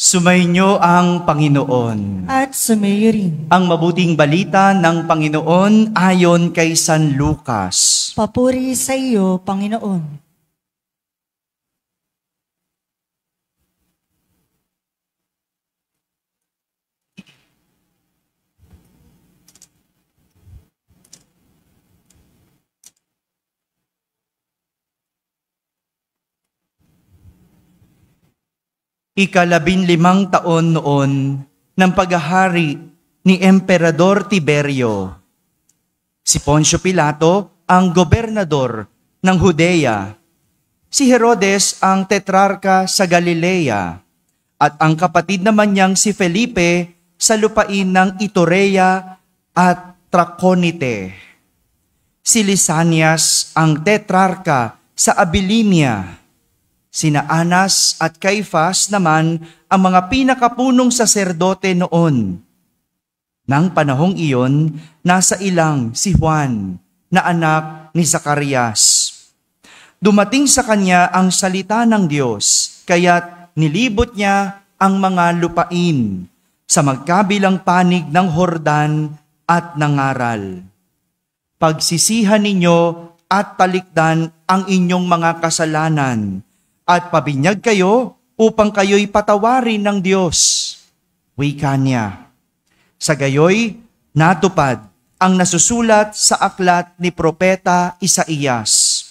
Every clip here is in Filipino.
Sumainyo ang Panginoon. At sumayo rin. Ang mabuting balita ng Panginoon ayon kay San Lucas. Papuri sa iyo, Panginoon. Ika-15 taon noon ng paghahari ni Emperador Tiberio. Si Poncio Pilato ang gobernador ng Judea. Si Herodes ang tetrarka sa Galilea. At ang kapatid naman niyang si Felipe sa lupain ng Iturea at Traconite. Si Lisanias ang tetrarka sa Abilinia. Sina Anas at Caifas naman ang mga pinakapunong saserdote noon. Nang panahong iyon, nasa ilang si Juan na anak ni Zacarias. Dumating sa kanya ang salita ng Diyos, kaya't nilibot niya ang mga lupain sa magkabilang panig ng Hordan at nangaral. Pagsisihan ninyo at talikdan ang inyong mga kasalanan, at pabinyag kayo upang kayo'y patawarin ng Diyos. Wika niya. Sa gayoy, natupad ang nasusulat sa aklat ni Propeta Isaías.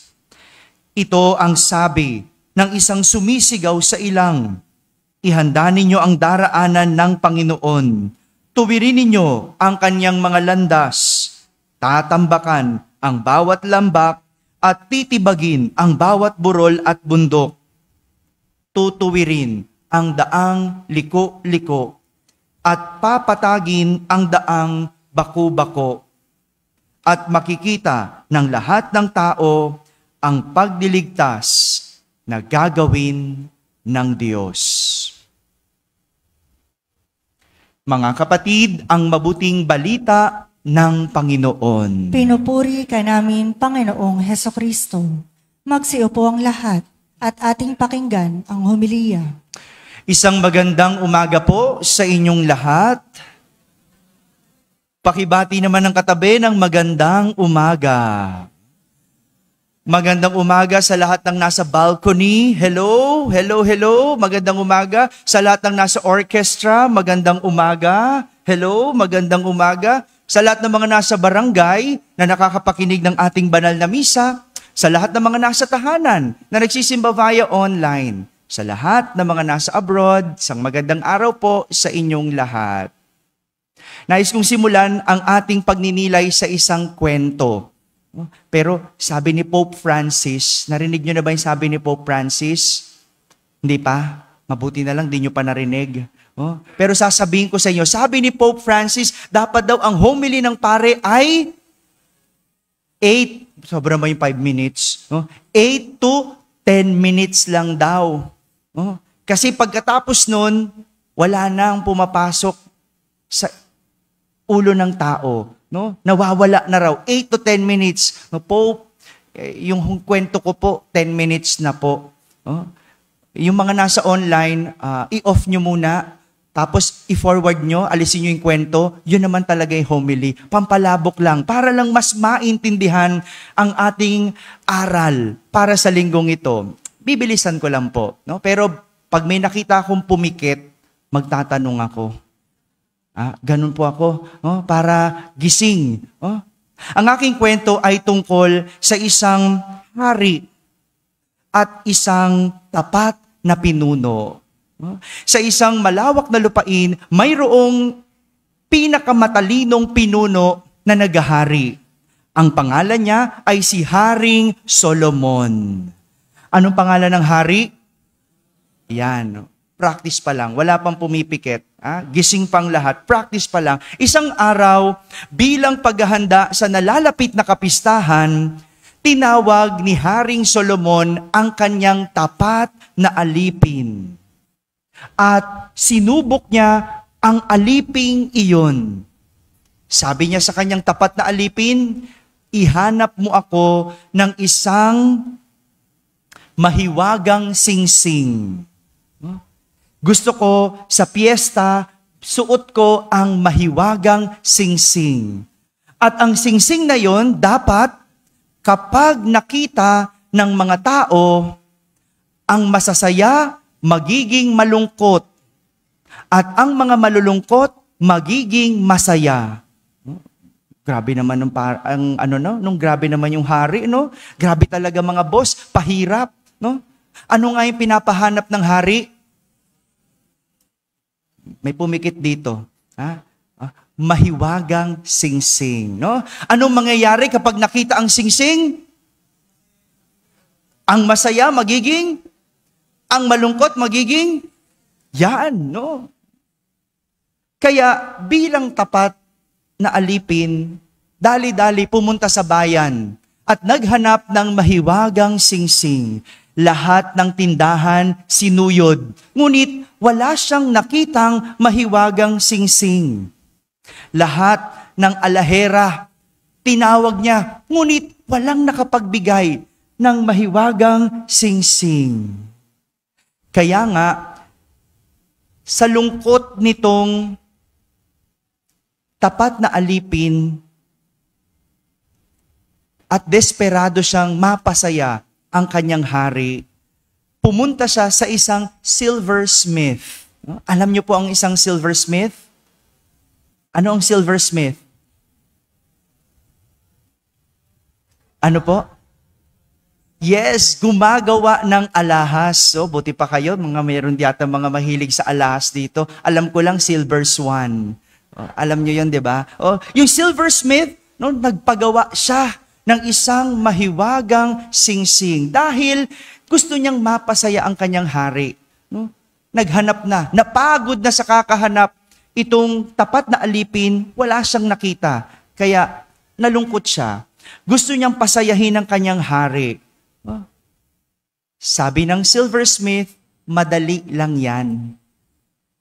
Ito ang sabi ng isang sumisigaw sa ilang, ihanda ninyo ang daraanan ng Panginoon. Tuwirin ninyo ang kanyang mga landas. Tatambakan ang bawat lambak at titibagin ang bawat burol at bundok. Tutuwirin ang daang liko-liko at papatagin ang daang bako-bako. At makikita ng lahat ng tao ang pagdiligtas na gagawin ng Diyos. Mga kapatid, ang mabuting balita ng Panginoon. Pinupuri ka namin, Panginoong Hesukristo. Magsiupo ang lahat at ating pakinggan ang homilya. Isang magandang umaga po sa inyong lahat. Pakibati naman ng katabi ng magandang umaga. Magandang umaga sa lahat ng nasa balcony. Hello, hello, hello. Magandang umaga sa lahat ng nasa orchestra. Magandang umaga. Hello, magandang umaga sa lahat ng mga nasa barangay na nakakapakinig ng ating banal na misa. Sa lahat ng mga nasa tahanan na nagsisimba via online. Sa lahat ng mga nasa abroad, isang magandang araw po sa inyong lahat. Nais kong simulan ang ating pagninilay sa isang kwento. Pero sabi ni Pope Francis, narinig nyo na ba yung sabi ni Pope Francis? Hindi pa? Mabuti na lang, di nyo pa narinig. Pero sasabihin ko sa inyo, sabi ni Pope Francis, dapat daw ang homily ng pare ay 8, sobra ba yung 5 minutes? 8 to 10 minutes lang daw. Kasi pagkatapos nun, wala nang pumapasok sa ulo ng tao. Nawawala na raw. 8 to 10 minutes. Pope, yung kwento ko po, 10 minutes na po. Yung mga nasa online, i-off nyo muna. Tapos, i-forward nyo, alisin nyo yung kwento, yun naman talaga yung homily. Pampalabok lang, para lang mas maintindihan ang ating aral para sa linggong ito. Bibilisan ko lang po. Pero pag may nakita akong pumikit, magtatanong ako. Ganun po ako, para gising. Ang aking kwento ay tungkol sa isang hari at isang tapat na pinuno. Sa isang malawak na lupain, mayroong pinakamatalinong pinuno na naghahari. Ang pangalan niya ay si Haring Solomon. Anong pangalan ng hari? Yan, practice pa lang, wala pang pumipikit. Gising pang lahat, practice pa lang. Isang araw, bilang paghahanda sa nalalapit na kapistahan, tinawag ni Haring Solomon ang kanyang tapat na alipin. At sinubok niya ang aliping iyon. Sabi niya sa kanyang tapat na alipin, ihanap mo ako ng isang mahiwagang singsing. Gusto ko sa piyesta, suot ko ang mahiwagang singsing. At ang singsing na yon dapat kapag nakita ng mga tao, ang masasaya magiging malungkot at ang mga malulungkot magiging masaya. Grabe naman grabe naman yung hari, no? Grabe talaga mga boss, pahirap, no? Ano nga yung pinapahanap ng hari? May pumikit dito, ha? Mahiwagang singsing, no? Anong mangyayari kapag nakita ang singsing? Ang masaya magiging, ang malungkot magiging, yan, no? Kaya bilang tapat na alipin, dali-dali pumunta sa bayan at naghanap ng mahiwagang singsing. Lahat ng tindahan sinuyod, ngunit wala siyang nakitang mahiwagang singsing. Lahat ng alahera, tinawag niya, ngunit walang nakapagbigay ng mahiwagang singsing. Kaya nga, sa lungkot nitong tapat na alipin at desperado siyang mapasaya ang kanyang hari, pumunta siya sa isang silversmith. Alam niyo po ang isang silversmith? Ano ang silversmith? Ano po? Yes, gumagawa ng alahas. So, buti pa kayo, mayroon diyata mga mahilig sa alahas dito. Alam ko lang, silver swan. Alam niyo yun, di ba? Yung silversmith, no, nagpagawa siya ng isang mahiwagang singsing dahil gusto niyang mapasaya ang kanyang hari. No? Naghanap na, napagod na sa kakahanap, itong tapat na alipin, wala siyang nakita. Kaya nalungkot siya. Gusto niyang pasayahin ang kanyang hari. Sabi ng silversmith, madali lang yan.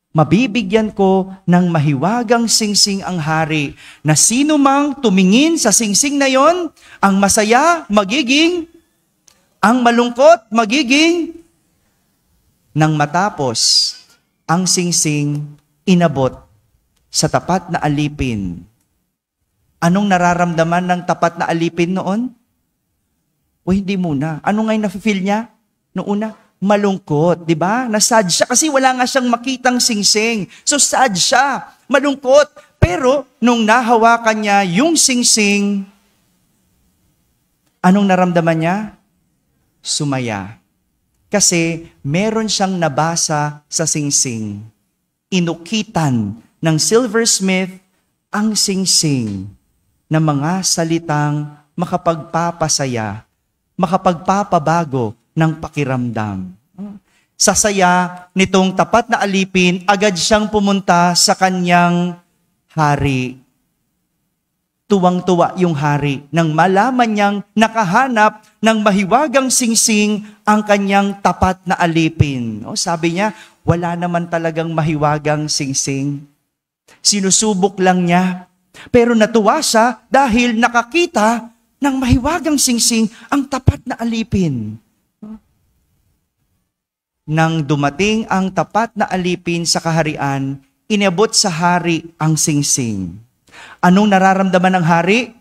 Mabibigyan ko ng mahiwagang singsing ang hari na sino mang tumingin sa singsing na yon, ang masaya magiging, ang malungkot magiging. Nang matapos, ang singsing inabot sa tapat na alipin. Anong nararamdaman ng tapat na alipin noon? Hindi muna. Ano nga yung nafe-feel niya? Noong una, malungkot, di ba? Nasad siya kasi wala nga siyang makitang singsing. So sad siya, malungkot. Pero nung nahawakan niya yung singsing, anong naramdaman niya? Sumaya. Kasi meron siyang nabasa sa singsing. Inukitan ng silversmith ang singsing na mga salitang makapagpapasaya, makapagpapabago ng pakiramdam. Sa saya nitong tapat na alipin, agad siyang pumunta sa kanyang hari. Tuwang-tuwa yung hari nang malaman niyang nakahanap ng mahiwagang singsing ang kanyang tapat na alipin. Sabi niya, wala naman talagang mahiwagang singsing. Sinusubok lang niya. Pero natuwa siya dahil nakakita ng mahiwagang singsing ang tapat na alipin. Nang dumating ang tapat na alipin sa kaharian, inabot sa hari ang singsing. Anong nararamdaman ng hari?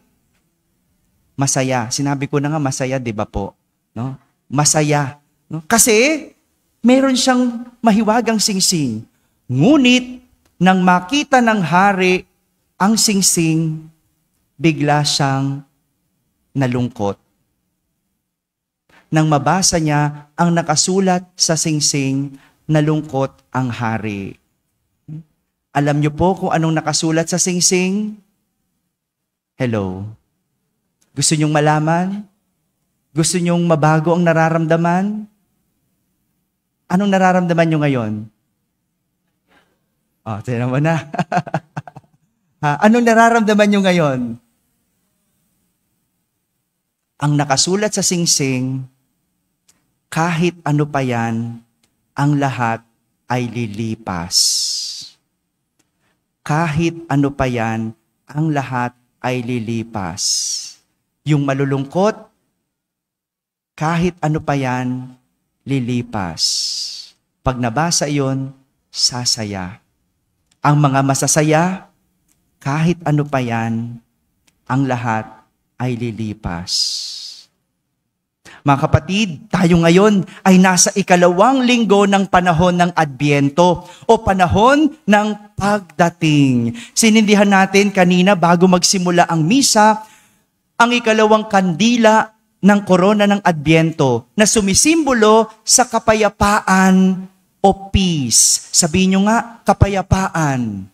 Masaya. Sinabi ko na nga masaya, di ba po? No? Masaya. No? Kasi meron siyang mahiwagang singsing. Ngunit nang makita ng hari ang singsing, bigla siyang nalungkot. Nang mabasa niya ang nakasulat sa singsing, nalungkot ang hari. Alam niyo po kung anong nakasulat sa singsing? Hello. Gusto niyong malaman? Gusto niyong mabago ang nararamdaman? Anong nararamdaman niyo ngayon? Tignan mo na. Anong nararamdaman niyo ngayon? Ang nakasulat sa singsing, kahit ano pa yan, ang lahat ay lilipas. Kahit ano pa yan, ang lahat ay lilipas. Yung malulungkot, kahit ano pa yan, lilipas. Pag nabasa yon, sasaya. Ang mga masasaya, kahit ano pa yan, ang lahat ay lilipas. Mga kapatid, tayo ngayon ay nasa 2nd linggo ng panahon ng Adbyento o panahon ng pagdating. Sinindihan natin kanina bago magsimula ang misa, ang 2nd kandila ng korona ng Adbyento na sumisimbolo sa kapayapaan o peace. Sabihin nyo nga, kapayapaan.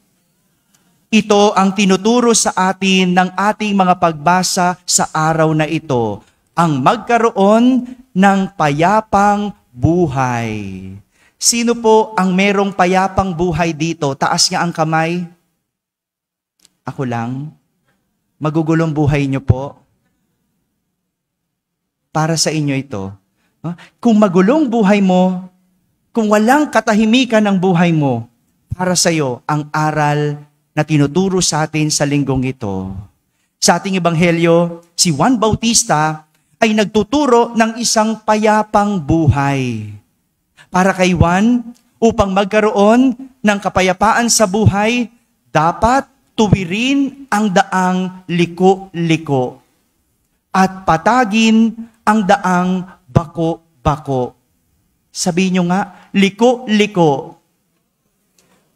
Ito ang tinuturo sa atin ng ating mga pagbasa sa araw na ito. Ang magkaroon ng payapang buhay. Sino po ang merong payapang buhay dito? Taas nga ang kamay. Ako lang. Magugulong buhay nyo po. Para sa inyo ito. Kung magulong buhay mo, kung walang katahimikan ng buhay mo, para sa iyo ang aral na tinuturo sa atin sa linggong ito. Sa ating ebanghelyo, si Juan Bautista ay nagtuturo ng isang payapang buhay. Para kay Juan, upang magkaroon ng kapayapaan sa buhay, dapat tuwirin ang daang liko-liko at patagin ang daang bako-bako. Sabihin nyo nga, liko-liko.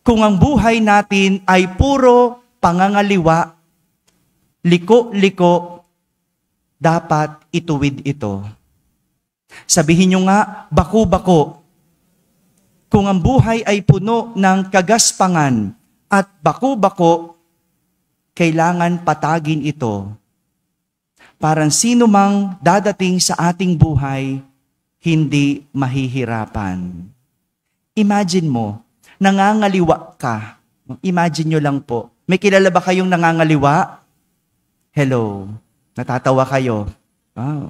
Kung ang buhay natin ay puro pangangaliwa, liko-liko, dapat ituwid ito. Sabihin nyo nga, bako-bako. Kung ang buhay ay puno ng kagaspangan at bako-bako, kailangan patagin ito. Parang sino mang dadating sa ating buhay, hindi mahihirapan. Imagine mo, nangangaliwa ka. Imagine nyo lang po. May kilala ba kayong nangangaliwa? Hello. Natatawa kayo.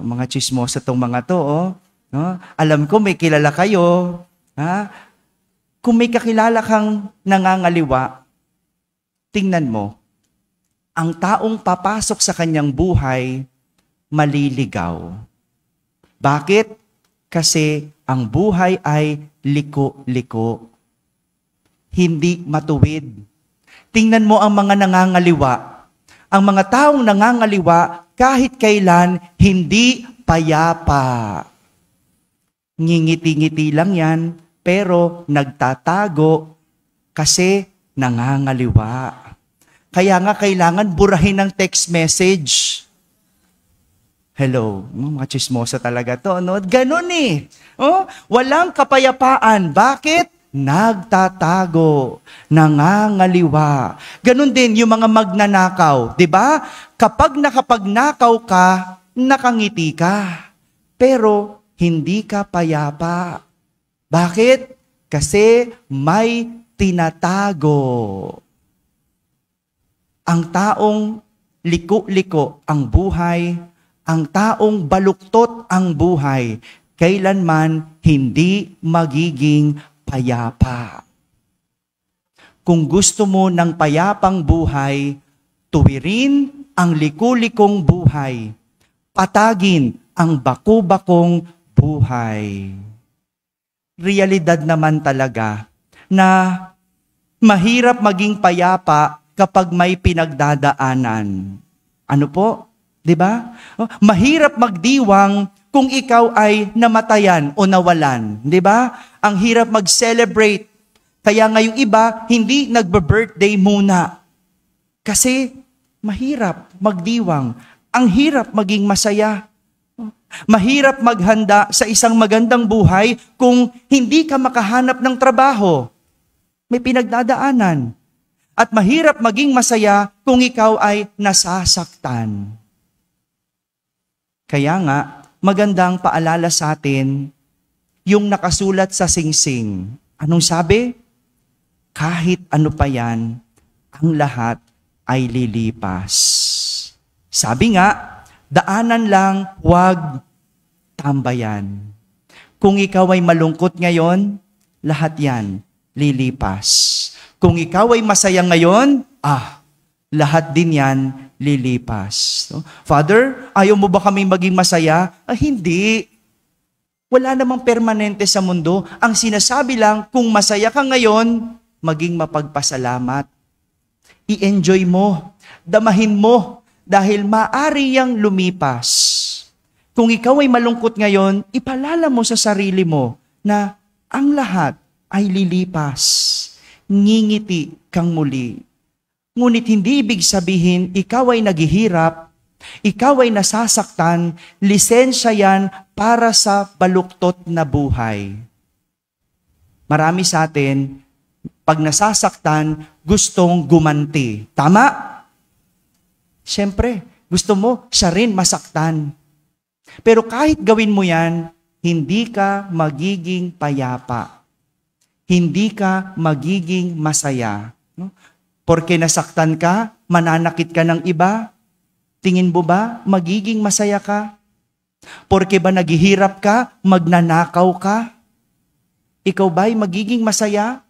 Mga chismosa tong mga to. Alam ko may kilala kayo. Kung may kakilala kang nangangaliwa, tingnan mo, ang taong papasok sa kanyang buhay, maliligaw. Bakit? Kasi ang buhay ay liko-liko. Hindi matuwid. Tingnan mo ang mga nangangaliwa. Ang mga taong nangangaliwa, kahit kailan, hindi payapa. Ngingiti-ngiti lang yan, pero nagtatago kasi nangangaliwa. Kaya nga kailangan burahin ng text message. Hello, mga chismosa talaga to, no? Ganon eh. Walang kapayapaan. Bakit? Nagtatago, nangangaliwa. Ganon din yung mga magnanakaw, di ba? Kapag nakapagnakaw ka, nakangiti ka. Pero hindi ka payapa. Bakit? Kasi may tinatago. Ang taong liko-liko ang buhay, ang taong baluktot ang buhay, kailanman hindi magiging payapa. Kung gusto mo ng payapang buhay, tuwirin ang liku-likong buhay. Patagin ang baku-bakong buhay. Realidad naman talaga na mahirap maging payapa kapag may pinagdadaanan. Ano po? 'Di ba? Mahirap magdiwang kung ikaw ay namatayan o nawalan. 'Di ba? Ang hirap mag-celebrate. Kaya ngayong iba, hindi nagbe-birthday muna. Kasi mahirap magdiwang. Ang hirap maging masaya. Mahirap maghanda sa isang magandang buhay kung hindi ka makahanap ng trabaho. May pinagdadaanan. At mahirap maging masaya kung ikaw ay nasasaktan. Kaya nga, magandang paalala sa atin yung nakasulat sa singsing. Anong sabi? Kahit ano pa yan, ang lahat ay lilipas. Sabi nga, daanan lang, huwag tambayan. Kung ikaw ay malungkot ngayon, lahat yan lilipas. Kung ikaw ay masaya ngayon, lahat din yan lilipas. Father, ayaw mo ba kami maging masaya? Hindi. Wala namang permanente sa mundo. Ang sinasabi lang, kung masaya ka ngayon, maging mapagpasalamat. I-enjoy mo, damahin mo, dahil maaari yang lumipas. Kung ikaw ay malungkot ngayon, ipalala mo sa sarili mo na ang lahat ay lilipas. Ngingiti kang muli. Ngunit hindi ibig sabihin, ikaw ay naghihirap, ikaw ay nasasaktan, lisensya yan para sa baluktot na buhay. Marami sa atin, pag nasasaktan, gustong gumanti. Tama? Siyempre, gusto mo siya rin masaktan. Pero kahit gawin mo yan, hindi ka magiging payapa. Hindi ka magiging masaya. No? Porque nasaktan ka, mananakit ka ng iba, tingin mo ba magiging masaya ka? Porque ba naghihirap ka, magnanakaw ka? Ikaw ba'y magiging masaya?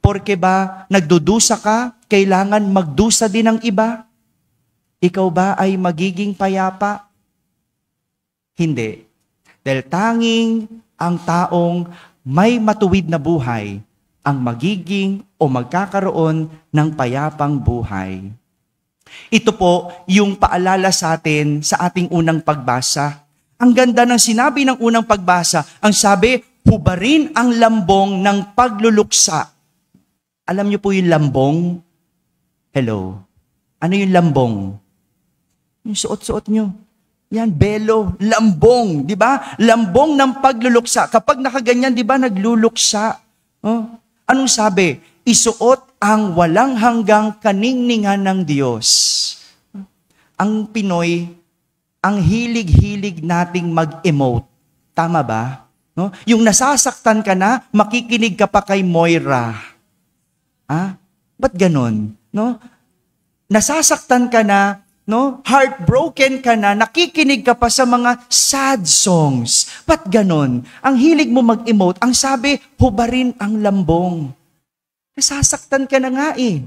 Porque ba nagdudusa ka, kailangan magdusa din ng iba? Ikaw ba ay magiging payapa? Hindi. Dahil tanging ang taong may matuwid na buhay ang magiging o magkakaroon ng payapang buhay. Ito po yung paalala sa atin sa ating unang pagbasa. Ang ganda ng sinabi ng unang pagbasa. Ang sabi, hubarin ang lambong ng pagluluksa. Alam niyo po yung lambong? Hello? Ano yung lambong? Yung suot-suot niyo. Yan, belo, lambong, di ba? Lambong ng pagluluksa. Kapag nakaganyan, di ba, nagluluksa. Oh. Anong sabi? Isuot ang walang hanggang kaningningan ng Diyos. Ang Pinoy, ang hilig-hilig nating mag-emote. Tama ba? No? Yung nasasaktan ka na, makikinig ka pa kay Moira. Ba't ganon? No? Nasasaktan ka na, no? Heartbroken ka na, nakikinig ka pa sa mga sad songs. Ba't ganon? Ang hilig mo mag-emote, ang sabi, hubarin ang lambong. Nasasaktan ka na nga eh.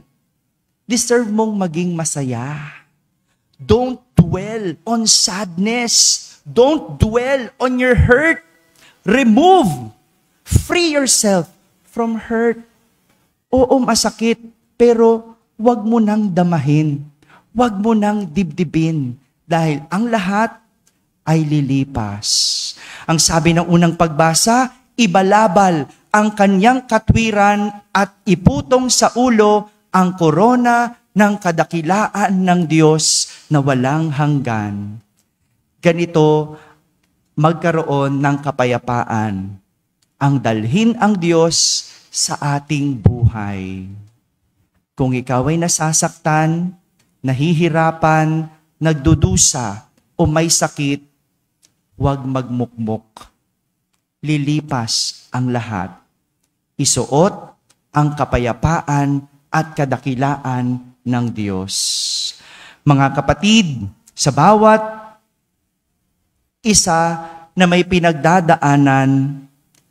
Deserve mong maging masaya. Don't dwell on sadness. Don't dwell on your hurt. Remove. Free yourself from hurt. Oo, masakit, pero wag mo nang damahin. Wag mo nang dibdibin. Dahil ang lahat ay lilipas. Ang sabi ng unang pagbasa, ibalabal ang kanyang katwiran at iputong sa ulo ang korona ng kadakilaan ng Diyos na walang hanggan. Ganito magkaroon ng kapayapaan. Ang dalhin ang Diyos sa ating buhay. Kung ikaw ay nasasaktan, nahihirapan, nagdudusa, o may sakit, huwag magmukmok. Lilipas ang lahat. Isuot ang kapayapaan at kadakilaan ng Diyos. Mga kapatid, sa bawat isa na may pinagdadaanan,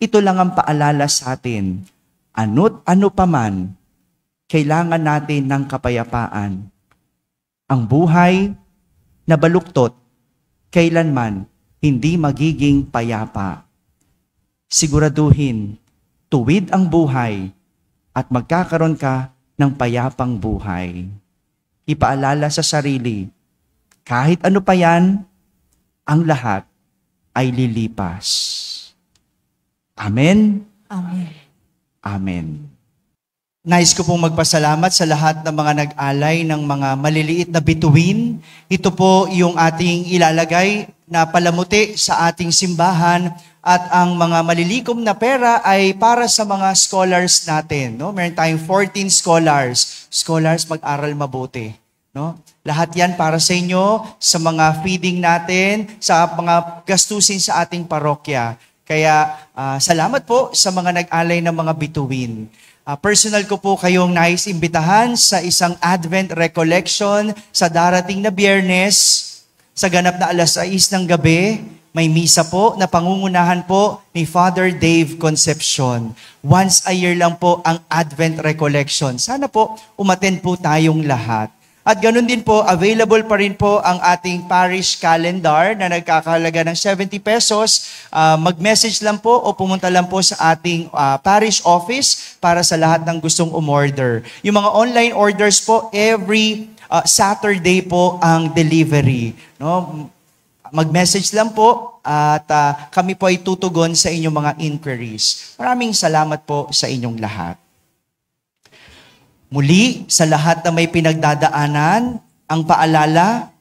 ito lang ang paalala sa atin. Ano't ano paman, kailangan natin ng kapayapaan. Ang buhay na baluktot, kailanman hindi magiging payapa. Siguraduhin, tuwid ang buhay at magkakaroon ka ng payapang buhay. Ipaalala sa sarili, kahit ano pa yan, ang lahat ay lilipas. Amen? Amen. Amen. Nais ko pong magpasalamat sa lahat ng mga nag-alay ng mga maliliit na bituin. Ito po yung ating ilalagay na palamuti sa ating simbahan at ang mga malilikom na pera ay para sa mga scholars natin. No? Meron tayong 14 scholars. Scholars, mag-aral mabuti. No? Lahat yan para sa inyo, sa mga feeding natin, sa mga gastusin sa ating parokya. Kaya salamat po sa mga nag-alay ng mga bituin. Personal ko po kayong nais imbitahan sa isang Advent Recollection sa darating na Biyernes sa ganap na 6:00 ng gabi. May misa po na pangungunahan po ni Father Dave Concepcion. Once a year lang po ang Advent Recollection. Sana po umattend po tayong lahat. At ganun din po, available pa rin po ang ating parish calendar na nagkakahalaga ng 70 pesos. Mag-message lang po o pumunta lang po sa ating parish office para sa lahat ng gustong umorder. Yung mga online orders po, every Saturday po ang delivery. No? Mag-message lang po at kami po ay tutugon sa inyong mga inquiries. Maraming salamat po sa inyong lahat. Muli, sa lahat na may pinagdadaanan, ang paalala,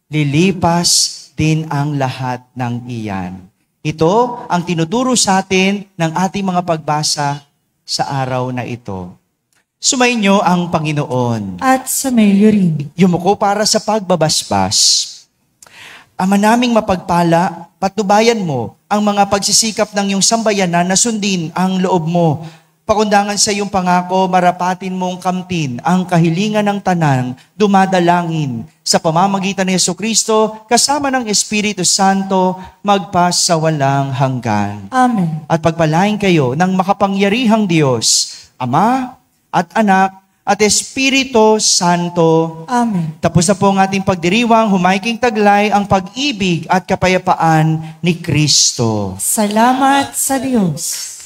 lilipas din ang lahat ng iyan. Ito ang tinuturo sa atin ng ating mga pagbasa sa araw na ito. Sumainyo ang Panginoon. At sumayo rin. Yumuko para sa pagbabasbas. Ama naming mapagpala, patnubayan mo ang mga pagsisikap ng iyong sambayanan na sundin ang loob mo. Pakundangan sa iyong pangako, marapatin mong kamtin ang kahilingan ng tanan, dumadalangin sa pamamagitan ni Jesucristo, kasama ng Espiritu Santo, magpas sa walang hanggan. Amen. At pagpalain kayo ng makapangyarihang Diyos, Ama at Anak at Espiritu Santo. Amen. Tapos na po ang ating pagdiriwang, humaiking taglay ang pag-ibig at kapayapaan ni Kristo. Salamat sa Diyos.